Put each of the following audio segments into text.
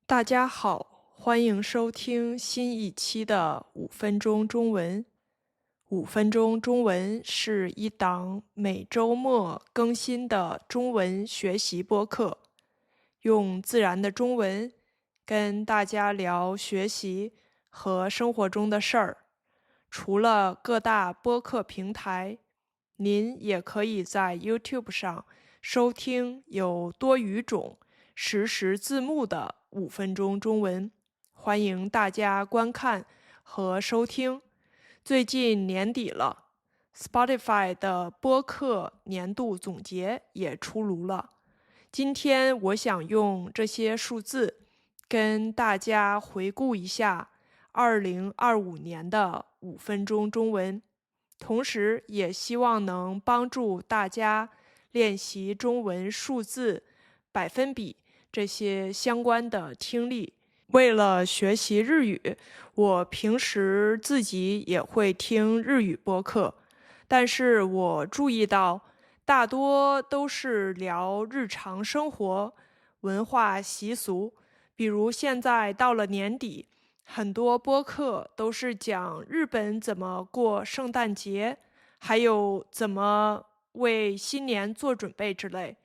大家好，欢迎收听新一期的5分钟中文。5分钟中文是一档每周末更新的中文学习播客，用自然的中文跟大家聊学习和生活中的事儿。除了各大播客平台，您也可以在 YouTube 上收听有多语种、实时字幕的5分钟中文，欢迎大家观看和收听。最近年底了，Spotify 的播客年度总结也出炉了。今天我想用这些数字跟大家回顾一下2025年的5分钟中文，同时也希望能帮助大家练习中文数字、百分比这些相关的听力。为了学习日语，我平时自己也会听日语播客，但是我注意到大多都是聊日常生活、文化习俗，比如现在到了年底，很多播客都是讲日本怎么过圣诞节，还有怎么为新年做准备之类。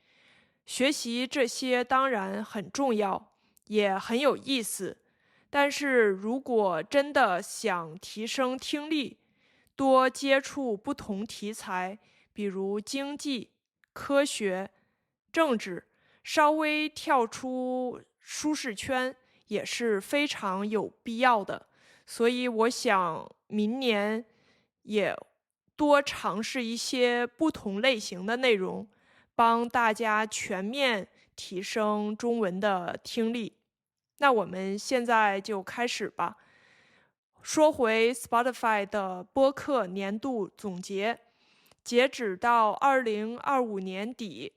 学习这些当然很重要，也很有意思，但是如果真的想提升听力，多接触不同题材，比如经济、科学、政治，稍微跳出舒适圈也是非常有必要的。所以我想明年也多尝试一些不同类型的内容，帮大家全面提升中文的听力。那我们现在就开始吧。说回 Spotify 的播客年度总结，截止到2025年底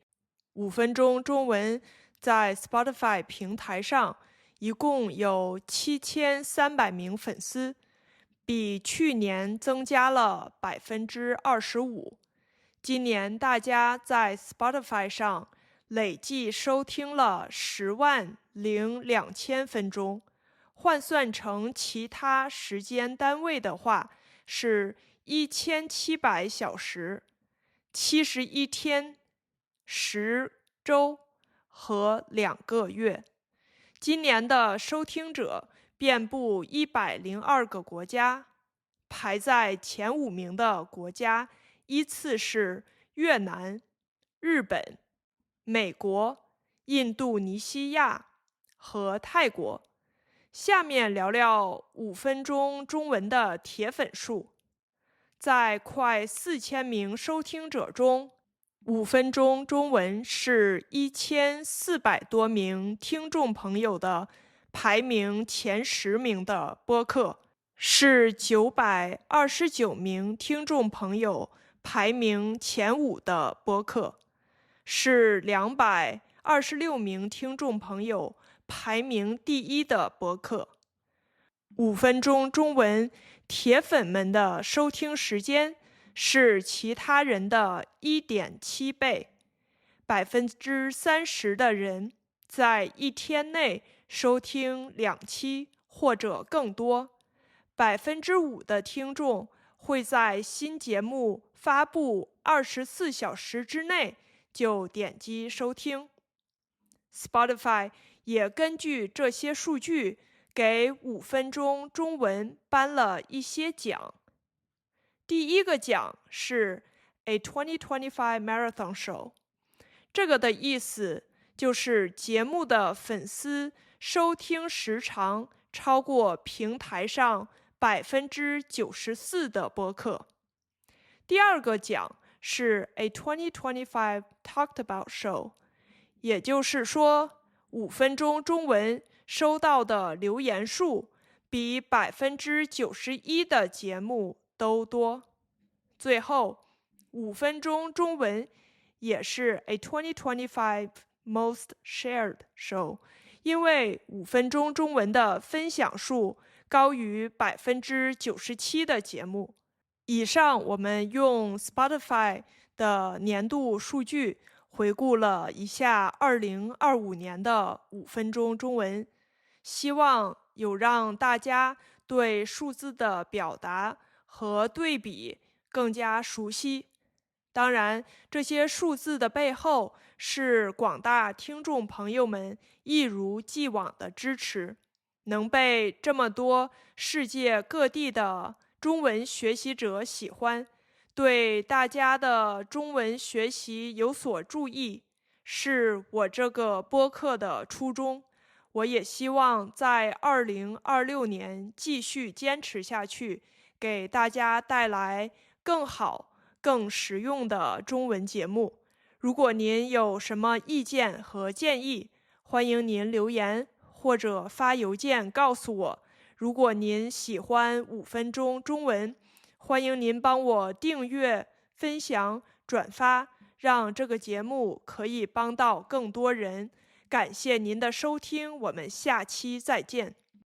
，5分钟中文在 Spotify 平台上一共有7300名粉丝，比去年增加了25%。今年大家在 Spotify 上累计收听了10万02千分钟，换算成其他时间单位的话是1700小时、71天、10周和2个月。今年的收听者遍布102个国家，排在前5名的国家依次是越南、日本、美国、印度尼西亚和泰国。下面聊聊5分钟中文的铁粉数。在快4000名收听者中，5分钟中文是1400多名听众朋友的排名前10名的播客，是929名听众朋友排名前5的播客，是226名听众朋友排名第1的播客。5分钟中文铁粉们的收听时间是其他人的1.7倍，30%的人在1天内收听2期或者更多，5%的听众会在新节目发布24小时之内就点击收听。Spotify 也根据这些数据给5分钟中文颁了一些奖。第一个奖是 A 2025 Marathon Show， 这个的意思就是节目的粉丝收听时长超过平台上94%的播客。第二个奖是 A 2025 Talked About Show， 也就是说5分钟中文收到的留言数比91%的节目都多。最后5分钟中文也是 A 2025 Most Shared Show， 因为5分钟中文的分享数高于97%的节目。以上我们用 Spotify 的年度数据回顾了一下2025年的5分钟中文。希望有让大家对数字的表达和对比更加熟悉。当然，这些数字的背后是广大听众朋友们一如既往的支持，能被这么多世界各地的中文学习者喜欢，对大家的中文学习有所注意，是我这个播客的初衷。我也希望在2026年继续坚持下去，给大家带来更好、更实用的中文节目。如果您有什么意见和建议，欢迎您留言或者发邮件告诉我。如果您喜欢5分钟中文，欢迎您帮我订阅、分享、转发，让这个节目可以帮到更多人。感谢您的收听，我们下期再见。